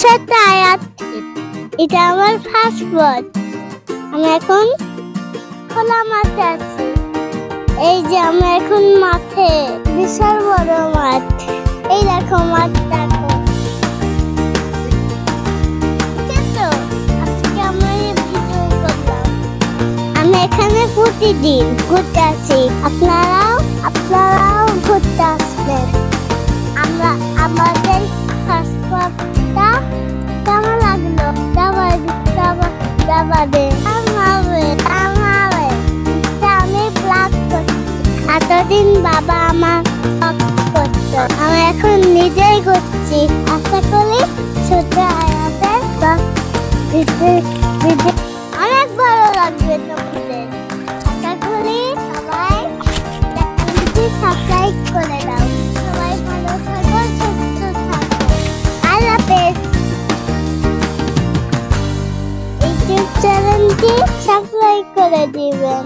ছোট আয়াত, এটা আমার পাসপোর্ট। আমি এখন খোলা মাঠে আছি। এই যে আমি এখন মাঠে, বিশাল বড় মাঠ। এই দেখো মাঠ, দেখো। আজকে আমরা ভিডিও করলাম। আমি এখানে প্রতিদিন ঘুরতে আসি। আপনারাও ঘুরতে আসবেন। আমাদের পাসপোর্টটা কেমন লাগলো? আমি ব্লগ করছি। এতদিন বাবা আমার ব্লগ করতো, আমি এখন নিজেই করছি। আশা করি ছোট আয়াতের অনেক ভালো লাগবে তোমাদের। আশা করি সবাই সাবস্ক্রাইব করে দাও। সবাই ভালো থাকো, সুস্থ থাকো। আল্লাহ হাফেজ। ইউটিউব চ্যানেলটি সাবস্ক্রাইব করে দিবেন।